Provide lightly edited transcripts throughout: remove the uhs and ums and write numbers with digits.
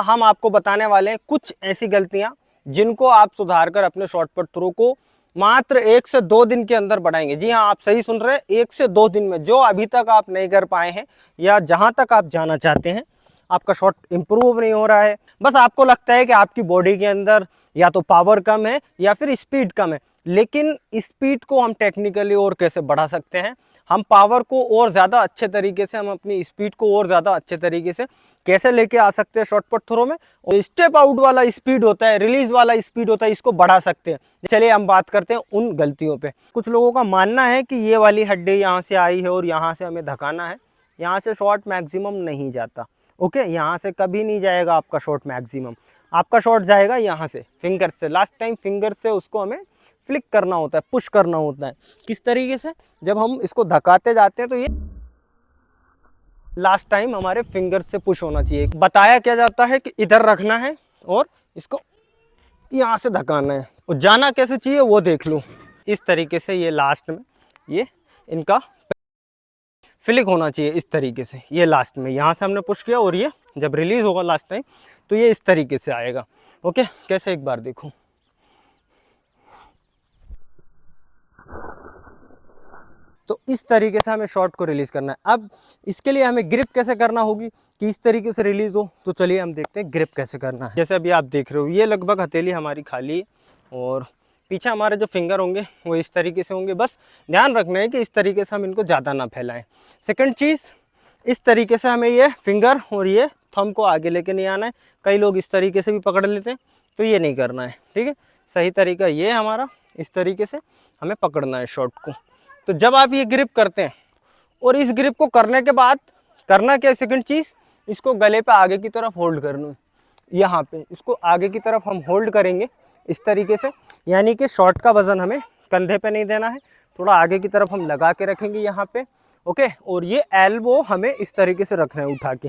हम आपको बताने वाले हैं कुछ ऐसी गलतियां जिनको आप सुधार कर अपने शॉर्टपुट थ्रो को मात्र 1 से 2 दिन के अंदर बढ़ाएंगे। जी हाँ, आप सही सुन रहे हैं, 1 से 2 दिन में जो अभी तक आप नहीं कर पाए हैं या जहां तक आप जाना चाहते हैं, आपका शॉट इंप्रूव नहीं हो रहा है, बस आपको लगता है कि आपकी बॉडी के अंदर या तो पावर कम है या फिर स्पीड कम है। लेकिन स्पीड को हम टेक्निकली और कैसे बढ़ा सकते हैं, हम पावर को और ज़्यादा अच्छे तरीके से, हम अपनी स्पीड को और ज़्यादा अच्छे तरीके से कैसे लेके आ सकते हैं शॉर्टपुट थ्रो में। और स्टेप आउट वाला स्पीड होता है, रिलीज वाला स्पीड होता है, इसको बढ़ा सकते हैं। चलिए हम बात करते हैं उन गलतियों पे। कुछ लोगों का मानना है कि ये वाली हड्डी यहाँ से आई है और यहाँ से हमें धकाना है, यहाँ से शॉट मैक्सिमम नहीं जाता। ओके, यहाँ से कभी नहीं जाएगा आपका शॉट मैक्सिमम, आपका शॉट जाएगा यहाँ से, फिंगर से। लास्ट टाइम फिंगर से उसको हमें फ्लिक करना होता है, पुश करना होता है। किस तरीके से? जब हम इसको धकाते जाते हैं तो ये लास्ट टाइम हमारे फिंगर से पुश होना चाहिए। बताया क्या जाता है कि इधर रखना है और इसको यहाँ से धकाना है, और जाना कैसे चाहिए वो देख लो। इस तरीके से ये लास्ट में ये इनका फ्लिक होना चाहिए, इस तरीके से। ये लास्ट में यहाँ से हमने पुश किया और ये जब रिलीज होगा लास्ट टाइम तो ये इस तरीके से आएगा। ओके, कैसे एक बार देखो। तो इस तरीके से हमें शॉट को रिलीज करना है। अब इसके लिए हमें ग्रिप कैसे करना होगी कि इस तरीके से रिलीज हो, तो चलिए हम देखते हैं ग्रिप कैसे करना है। जैसे अभी आप देख रहे हो, ये लगभग हथेली हमारी खाली है और पीछे हमारे जो फिंगर होंगे वो इस तरीके से होंगे। बस ध्यान रखना है कि इस तरीके से हम इनको ज़्यादा ना फैलाएं। सेकंड चीज़, इस तरीके से हमें ये फिंगर और ये थंब को आगे लेके नहीं आना है। कई लोग इस तरीके से भी पकड़ लेते हैं, तो ये नहीं करना है। ठीक है, सही तरीका ये हमारा, इस तरीके से हमें पकड़ना है शॉट को। तो जब आप ये ग्रिप करते हैं और इस ग्रिप को करने के बाद करना क्या है, सेकंड चीज़, इसको गले पे आगे की तरफ होल्ड करना है। यहाँ पे इसको आगे की तरफ हम होल्ड करेंगे इस तरीके से, यानी कि शॉट का वजन हमें कंधे पे नहीं देना है, थोड़ा आगे की तरफ हम लगा के रखेंगे यहाँ पे। ओके, और ये एल्बो हमें इस तरीके से रखना है उठा के।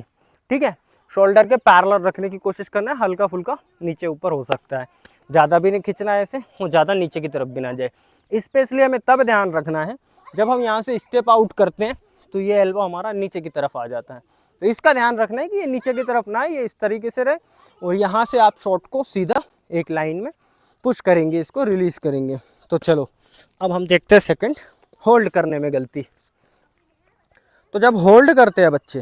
ठीक है, शोल्डर के पैरेलल रखने की कोशिश करना है, हल्का फुल्का नीचे ऊपर हो सकता है, ज़्यादा भी नहीं खींचना है ऐसे, वो ज़्यादा नीचे की तरफ भी ना जाए। स्पेशली हमें तब ध्यान रखना है जब हम यहाँ से स्टेप आउट करते हैं तो ये एल्बो हमारा नीचे की तरफ आ जाता है। तो इसका ध्यान रखना है कि ये नीचे की तरफ ना, ये इस तरीके से रहे, और यहाँ से आप शॉट को सीधा एक लाइन में पुश करेंगे, इसको रिलीज करेंगे। तो चलो अब हम देखते हैं सेकंड, होल्ड करने में गलती। तो जब होल्ड करते हैं बच्चे,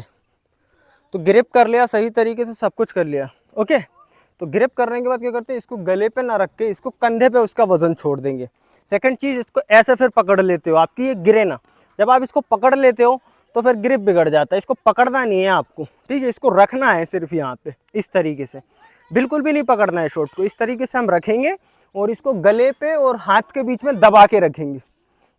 तो ग्रिप कर लिया सही तरीके से, सब कुछ कर लिया। ओके, तो ग्रिप करने के बाद क्या करते हैं, इसको गले पे ना रख के इसको कंधे पे उसका वजन छोड़ देंगे। सेकंड चीज़, इसको ऐसे फिर पकड़ लेते हो, आपकी ये गिरे ना। जब आप इसको पकड़ लेते हो तो फिर ग्रिप बिगड़ जाता है। इसको पकड़ना नहीं है आपको, ठीक है, इसको रखना है सिर्फ यहाँ पे इस तरीके से, बिल्कुल भी नहीं पकड़ना है शॉट को। इस तरीके से हम रखेंगे और इसको गले पे और हाथ के बीच में दबा के रखेंगे।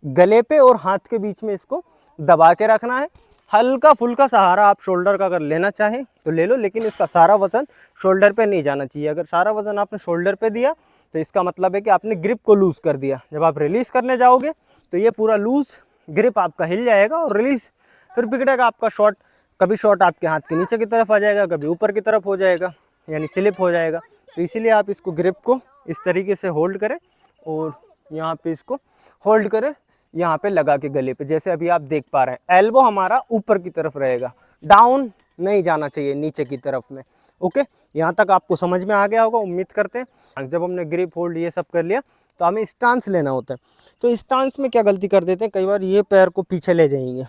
गले पे और हाथ के बीच में इसको दबा के रखना है। हल्का फुल्का सहारा आप शोल्डर का अगर लेना चाहें तो ले लो, लेकिन इसका सारा वजन शोल्डर पे नहीं जाना चाहिए। अगर सारा वजन आपने शोल्डर पे दिया तो इसका मतलब है कि आपने ग्रिप को लूज़ कर दिया। जब आप रिलीज़ करने जाओगे तो ये पूरा लूज़ ग्रिप आपका हिल जाएगा और रिलीज़ फिर बिगड़ेगा आपका शॉट। कभी शॉट आपके हाथ के नीचे की तरफ आ जाएगा, कभी ऊपर की तरफ हो जाएगा, यानी स्लिप हो जाएगा। तो इसीलिए आप इसको ग्रिप को इस तरीके से होल्ड करें और यहाँ पे इसको होल्ड करें, यहाँ पे लगा के गले पे, जैसे अभी आप देख पा रहे हैं। एल्बो हमारा ऊपर की तरफ रहेगा, डाउन नहीं जाना चाहिए नीचे की तरफ में। ओके, यहाँ तक आपको समझ में आ गया होगा, उम्मीद करते हैं। जब हमने ग्रिप होल्ड ये सब कर लिया तो हमें स्टांस लेना होता है। तो स्टांस में क्या गलती कर देते हैं, कई बार ये पैर को पीछे ले जाएंगे।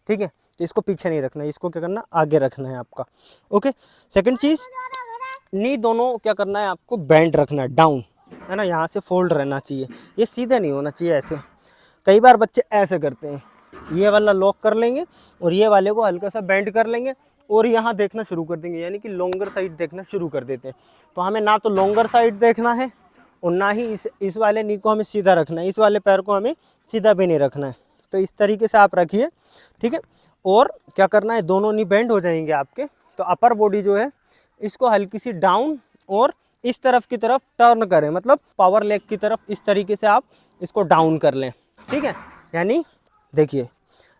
ठीक है, तो इसको पीछे नहीं रखना है, इसको क्या करना, आगे रखना है आपका। ओके, सेकंड चीज़, नी दोनों क्या करना है आपको, बेंड रखना है, डाउन, है ना, यहाँ से फोल्ड रहना चाहिए, ये सीधे नहीं होना चाहिए ऐसे। कई बार बच्चे ऐसे करते हैं, ये वाला लॉक कर लेंगे और ये वाले को हल्का सा बेंड कर लेंगे और यहाँ देखना शुरू कर देंगे, यानी कि लॉन्गर साइड देखना शुरू कर देते हैं। तो हमें ना तो लॉन्गर साइड देखना है और ना ही इस वाले नी को हमें सीधा रखना है, इस वाले पैर को हमें सीधा भी नहीं रखना है। तो इस तरीके से आप रखिए, ठीक है। और क्या करना है, दोनों नी बेंड हो जाएंगे आपके। तो अपर बॉडी जो है इसको हल्की सी डाउन और इस तरफ की तरफ टर्न करें, मतलब पावर लेग की तरफ, इस तरीके से आप इसको डाउन कर लें। ठीक है, यानी देखिए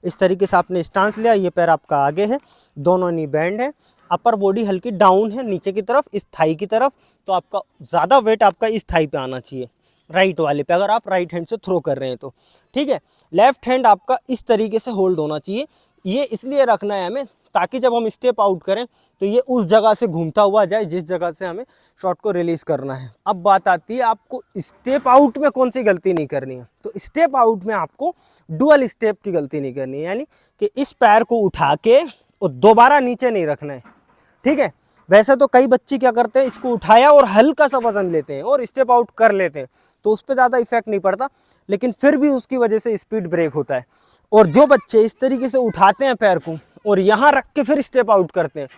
इस तरीके से आपने स्टांस लिया, ये पैर आपका आगे है, दोनों नी बेंड है, अपर बॉडी हल्की डाउन है नीचे की तरफ, इस थाई की तरफ। तो आपका ज़्यादा वेट आपका इस थाई पे आना चाहिए, राइट वाले पे, अगर आप राइट हैंड से थ्रो कर रहे हैं तो। ठीक है, लेफ्ट हैंड आपका इस तरीके से होल्ड होना चाहिए। ये इसलिए रखना है हमें ताकि जब हम स्टेप आउट करें तो ये उस जगह से घूमता हुआ जाए जिस जगह से हमें शॉट को रिलीज करना है। अब बात आती है आपको स्टेप आउट में कौन सी गलती नहीं करनी है। तो स्टेप आउट में आपको डुअल स्टेप की गलती नहीं करनी है, यानी कि इस पैर को उठा के और दोबारा नीचे नहीं रखना है, ठीक है। वैसे तो कई बच्चे क्या करते हैं, इसको उठाया और हल्का सा वजन लेते हैं और स्टेप आउट कर लेते हैं, तो उस पर ज़्यादा इफेक्ट नहीं पड़ता, लेकिन फिर भी उसकी वजह से स्पीड ब्रेक होता है। और जो बच्चे इस तरीके से उठाते हैं पैर को और यहाँ रख के फिर स्टेप आउट करते हैं,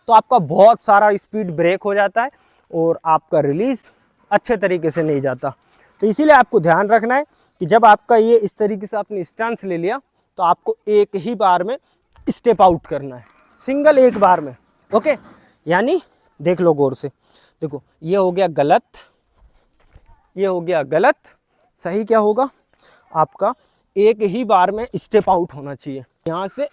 तो आपका बहुत सारा स्पीड ब्रेक हो जाता है और आपका रिलीज अच्छे तरीके से नहीं जाता। तो इसीलिए आपको ध्यान रखना है कि जब आपका ये इस तरीके से आपने स्टांस ले लिया तो आपको एक ही बार में स्टेप आउट करना है, सिंगल एक बार में, ओके। यानी देख लो गौर से, देखो ये हो गया गलत, ये हो गया गलत, सही क्या होगा आपका एक ही बार में स्टेप आउट होना चाहिए। यहाँ से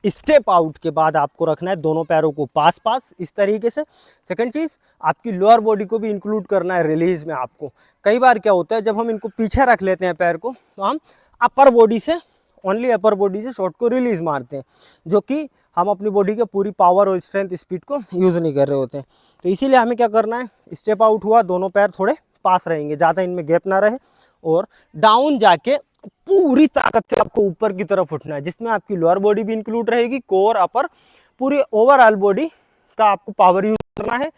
स्टेप आउट के बाद आपको रखना है दोनों पैरों को पास पास इस तरीके से। सेकंड चीज़, आपकी लोअर बॉडी को भी इंक्लूड करना है रिलीज में आपको। कई बार क्या होता है, जब हम इनको पीछे रख लेते हैं पैर को, तो हम अपर बॉडी से, ओनली अपर बॉडी से शॉट को रिलीज मारते हैं, जो कि हम अपनी बॉडी के पूरी पावर और स्ट्रेंथ स्पीड को यूज़ नहीं कर रहे होते हैं। तो इसीलिए हमें क्या करना है, स्टेप आउट हुआ, दोनों पैर थोड़े पास रहेंगे, ज़्यादा इनमें गैप ना रहे, और डाउन जाके पूरी ताकत से आपको ऊपर की तरफ उठना है, जिसमें आपकी लोअर बॉडी भी इंक्लूड रहेगी, कोर, अपर, पूरी ओवरऑल बॉडी का आपको पावर यूज करना है,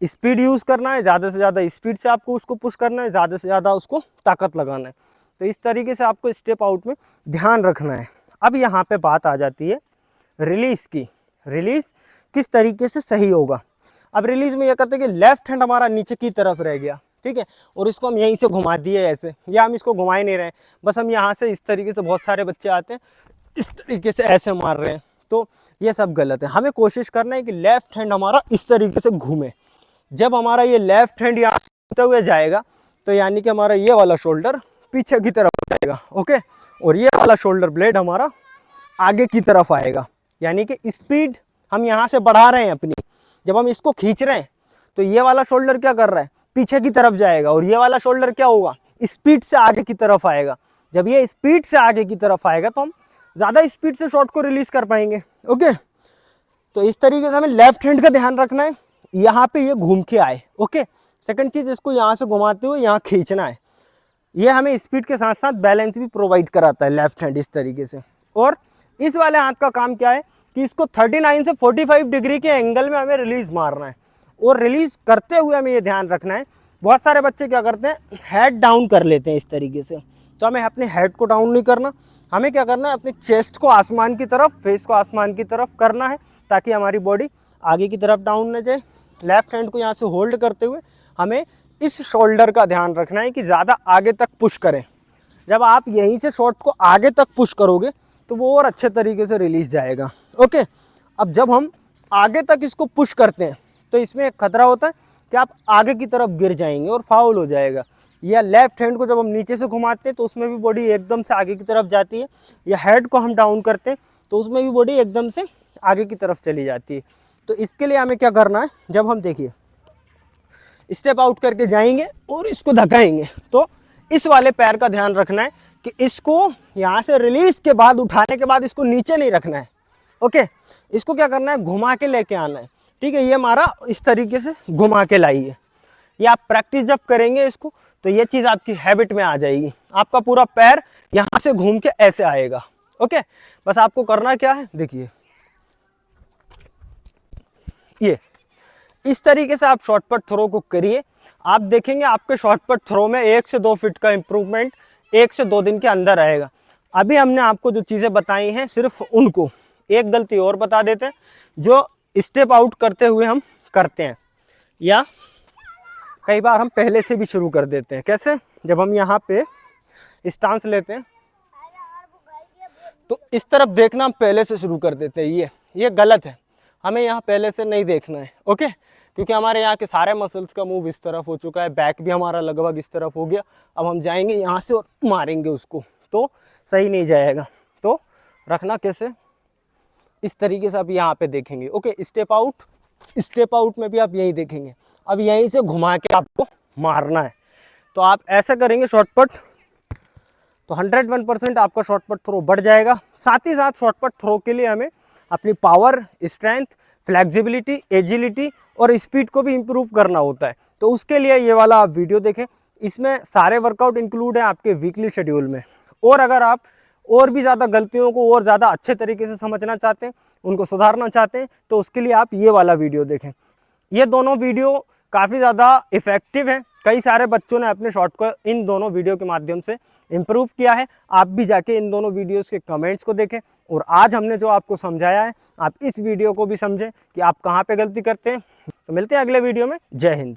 स्पीड यूज करना है, ज़्यादा से ज़्यादा स्पीड से आपको उसको पुश करना है, ज़्यादा से ज़्यादा उसको ताकत लगाना है। तो इस तरीके से आपको स्टेप आउट में ध्यान रखना है। अब यहाँ पे बात आ जाती है रिलीज की, रिलीज किस तरीके से सही होगा। अब रिलीज में यह करते हैं कि लेफ्ट हैंड हमारा नीचे की तरफ रह गया, ठीक है, और इसको हम यहीं से घुमा दिए ऐसे, या हम इसको घुमा ही नहीं रहे, बस हम यहाँ से इस तरीके से, बहुत सारे बच्चे आते हैं इस तरीके से ऐसे मार रहे हैं, तो ये सब गलत है। हमें कोशिश करना है कि लेफ्ट हैंड हमारा इस तरीके से घूमे। जब हमारा ये लेफ्ट हैंड यहाँ से हुए जाएगा तो यानी कि हमारा ये वाला शोल्डर पीछे की तरफ जाएगा, ओके, और ये वाला शोल्डर ब्लेड हमारा आगे की तरफ आएगा, यानी कि स्पीड हम यहाँ से बढ़ा रहे हैं अपनी। जब हम इसको खींच रहे हैं तो ये वाला शोल्डर क्या कर रहा है, पीछे की तरफ जाएगा, और ये वाला शोल्डर क्या होगा, स्पीड से आगे की तरफ आएगा। जब ये स्पीड से आगे की तरफ आएगा तो हम ज़्यादा स्पीड से शॉट को रिलीज कर पाएंगे, ओके। तो इस तरीके से हमें लेफ्ट हैंड का ध्यान रखना है, यहाँ पे ये घूम के आए, ओके। सेकंड चीज़, इसको यहाँ से घुमाते हुए यहाँ खींचना है। ये हमें स्पीड के साथ साथ बैलेंस भी प्रोवाइड कराता है लेफ्ट हैंड इस तरीके से। और इस वाले हाथ का काम क्या है कि इसको 39 से 45 डिग्री के एंगल में हमें रिलीज मारना है, और रिलीज करते हुए हमें ये ध्यान रखना है। बहुत सारे बच्चे क्या करते हैं, हेड डाउन कर लेते हैं इस तरीके से, तो हमें अपने हेड को डाउन नहीं करना, हमें क्या करना है, अपने चेस्ट को आसमान की तरफ, फेस को आसमान की तरफ करना है, ताकि हमारी बॉडी आगे की तरफ डाउन न जाए। लेफ्ट हैंड को यहाँ से होल्ड करते हुए हमें इस शोल्डर का ध्यान रखना है कि ज़्यादा आगे तक पुश करें। जब आप यहीं से शॉट को आगे तक पुश करोगे तो वो और अच्छे तरीके से रिलीज जाएगा, ओके। अब जब हम आगे तक इसको पुश करते हैं तो इसमें एक खतरा होता है कि आप आगे की तरफ गिर जाएंगे और फाउल हो जाएगा। या लेफ्ट हैंड को जब हम नीचे से घुमाते हैं तो उसमें भी बॉडी एकदम से आगे की तरफ जाती है, या हेड को हम डाउन करते हैं तो उसमें भी बॉडी एकदम से आगे की तरफ चली जाती है। तो इसके लिए हमें क्या करना है, जब हम देखिए स्टेप आउट करके जाएंगे और इसको धकाएंगे, तो इस वाले पैर का ध्यान रखना है कि इसको यहाँ से रिलीज के बाद, उठाने के बाद इसको नीचे नहीं रखना है, ओके। इसको क्या करना है, घुमा के लेके आना है, ठीक है। ये हमारा इस तरीके से घुमा के लाइए। ये आप प्रैक्टिस जब करेंगे इसको तो ये चीज़ आपकी हैबिट में आ जाएगी। आपका पूरा पैर यहाँ से घूम के ऐसे आएगा, ओके। बस आपको करना क्या है, देखिए ये इस तरीके से आप शॉर्टपट थ्रो को करिए। आप देखेंगे आपके शॉर्टपट थ्रो में 1 से 2 फीट का इम्प्रूवमेंट 1 से 2 दिन के अंदर आएगा। अभी हमने आपको जो चीज़ें बताई हैं सिर्फ उनको, एक गलती और बता देते हैं जो स्टेप आउट करते हुए हम करते हैं, या कई बार हम पहले से भी शुरू कर देते हैं। कैसे, जब हम यहाँ पे स्टांस लेते हैं तो इस तरफ देखना हम पहले से शुरू कर देते हैं, ये गलत है। हमें यहाँ पहले से नहीं देखना है, ओके, क्योंकि हमारे यहाँ के सारे मसल्स का मूव इस तरफ हो चुका है, बैक भी हमारा लगभग इस तरफ हो गया। अब हम जाएंगे यहाँ से और मारेंगे उसको, तो सही नहीं जाएगा। तो रखना कैसे, इस तरीके से आप यहाँ पे देखेंगे, ओके। स्टेप आउट में भी आप यही देखेंगे। अब यहीं से घुमा के आपको मारना है, तो आप ऐसा करेंगे शॉर्टपट, तो 101% आपका शॉर्टपट थ्रो बढ़ जाएगा। साथ ही साथ शॉर्टपट थ्रो के लिए हमें अपनी पावर, स्ट्रेंथ, फ्लेक्सिबिलिटी, एजिलिटी और स्पीड को भी इम्प्रूव करना होता है। तो उसके लिए ये वाला आप वीडियो देखें, इसमें सारे वर्कआउट इंक्लूड है आपके वीकली शेड्यूल में। और अगर आप और भी ज़्यादा गलतियों को और ज़्यादा अच्छे तरीके से समझना चाहते हैं, उनको सुधारना चाहते हैं, तो उसके लिए आप ये वाला वीडियो देखें। ये दोनों वीडियो काफ़ी ज़्यादा इफ़ेक्टिव है, कई सारे बच्चों ने अपने शॉट को इन दोनों वीडियो के माध्यम से इम्प्रूव किया है। आप भी जाके इन दोनों वीडियोस के कमेंट्स को देखें और आज हमने जो आपको समझाया है आप इस वीडियो को भी समझें कि आप कहाँ पे गलती करते हैं। तो मिलते हैं अगले वीडियो में। जय हिंद।